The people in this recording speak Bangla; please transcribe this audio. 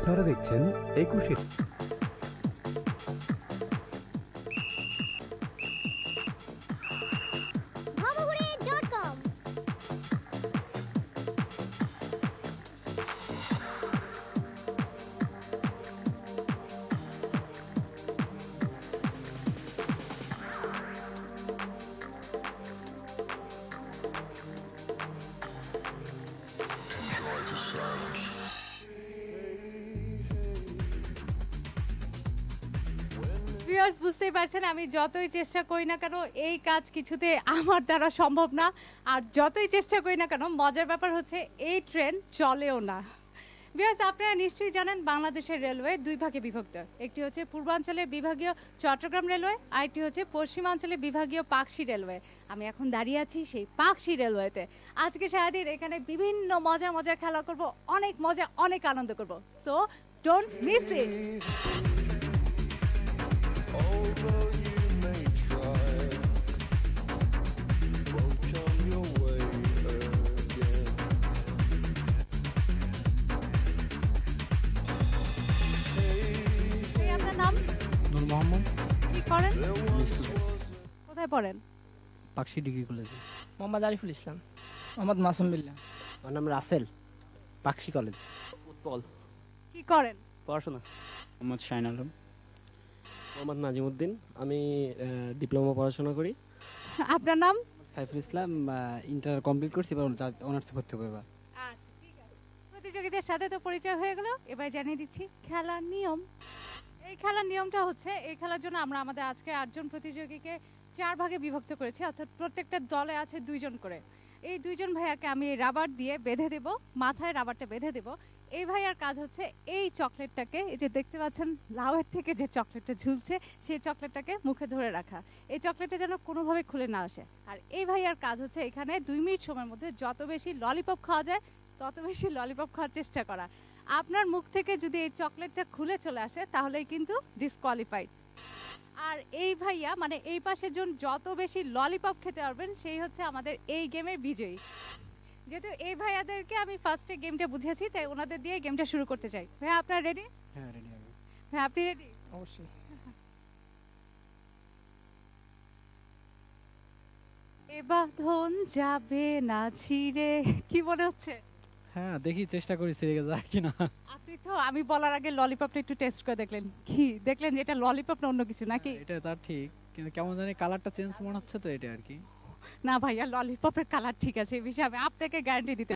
আপনারা দেখছেন 21। ভিউয়ার্স বুঝতেই পারছেন আমি যতই চেষ্টা করি না কেন এই কাজ কিছুতে আমার দ্বারা সম্ভব না, আর যতই চেষ্টা করি না কেন মজার ব্যাপার হচ্ছে এই ট্রেন চলেও না। ভিউয়ার্স আপনারা নিশ্চয়ই জানেন বাংলাদেশের রেলওয়ে দুই ভাগে বিভক্ত, একটি হচ্ছে পূর্বাঞ্চলে বিভাগীয় চট্টগ্রাম রেলওয়ে, আরেকটি হচ্ছে পশ্চিমাঞ্চলে বিভাগীয় পাকশি রেলওয়ে। আমি এখন দাঁড়িয়ে আছি সেই পাকশি রেলওয়েতে। আজকে সারাদিন এখানে বিভিন্ন মজার মজার খেলা করব, অনেক মজা অনেক আনন্দ করব, সো ডোন্ট মিস ইট। আপনার নাম? নূর মোহাম্মদ। কি করেন? কোথায় পড়েন? পাকশি ডিগ্রি কলেজে। মোহাম্মদ আরিফুল ইসলাম। মোহাম্মদ মাসুম বিল্লাহ। আমার নাম রাসেল, পাকশি কলেজ। উৎপল। কি করেন? পড়াশোনা। মোহাম্মদ শাহিন আলম। মোহাম্মদ নাজিমউদ্দিন, আমি ডিপ্লোমা পড়াশোনা করি। আপনার নাম? সাইফুল ইসলাম, ইন্টার কমপ্লিট করছি, এবার অনার্স ভর্তি হবে এবার। আচ্ছা ঠিক আছে, প্রতিযোগীদের সাথে তো পরিচয় হয়ে গেল, এবার জানিয়ে দিচ্ছি খেলার নিয়ম। এই খেলার নিয়মটা হচ্ছে, এই খেলার জন্য আমরা আমাদের আজকে 8 জন প্রতিযোগীকে 4 ভাগে বিভক্ত করেছি, অর্থাৎ প্রত্যেকটা দলে আছে 2 জন করে। এই 2 জন ভাইয়াকে আমি রাবার দিয়ে বেঁধে দেব, মাথায় রাবারটা বেঁধে দেব। এই ভাইয়ার কাজ হচ্ছে এই চকলেটটাকে, এই যে দেখতে পাচ্ছেন লাউয়ের থেকে যে চকলেটটা ঝুলছে, সেই চকলেটটাকে মুখে ধরে রাখা, এই চকলেটটা যেন কোনোভাবে খুলে না আসে। আর এই ভাইয়ার কাজ হচ্ছে এখানে 2 মিনিট সময়ের মধ্যে যত বেশি ললিপপ খাওয়া যায় তত বেশি ললিপপ খাওয়ার চেষ্টা করা। আপনার মুখ থেকে যদি এই চকলেটটা খুলে চলে আসে তাহলেই কিন্তু ডিসকোয়ালিফাইড। আর এই ভাইয়া মানে এই পাশের জন যত বেশি ললিপপ খেতে পারবেন সেই হচ্ছে আমাদের এই গেমের বিজয়ী। যেহেতু এই ভাইয়াদেরকে আমি ফার্স্টে গেমটা বুঝিয়েছি, তাই ওনাদের দিয়ে গেমটা শুরু করতে চাই। ভাইয়া আপনারা রেডি? হ্যাঁ রেডি হবে। ভাইয়া আপনি রেডি? অবশ্যই। এ বাঁধন যাবে না ছিঁড়ে, কি মনে হচ্ছে? হ্যাঁ দেখি চেষ্টা করি সিরিয়ে যায় কিনা। আপনি তো আমি বলার আগে ললিপপটা একটু টেস্ট করে দেখলেন, কি দেখলেন যে এটা ললিপপ না অন্য কিছু নাকি? এটা তার ঠিক, কিন্তু কেমন জানি কালারটা চেঞ্জ মনে হচ্ছে, তো এটা আর কি। না ভাইয়া ললিপপের কালার ঠিক আছে, এই বিষয়ে আমি আপনাকে গ্যারান্টি দিতে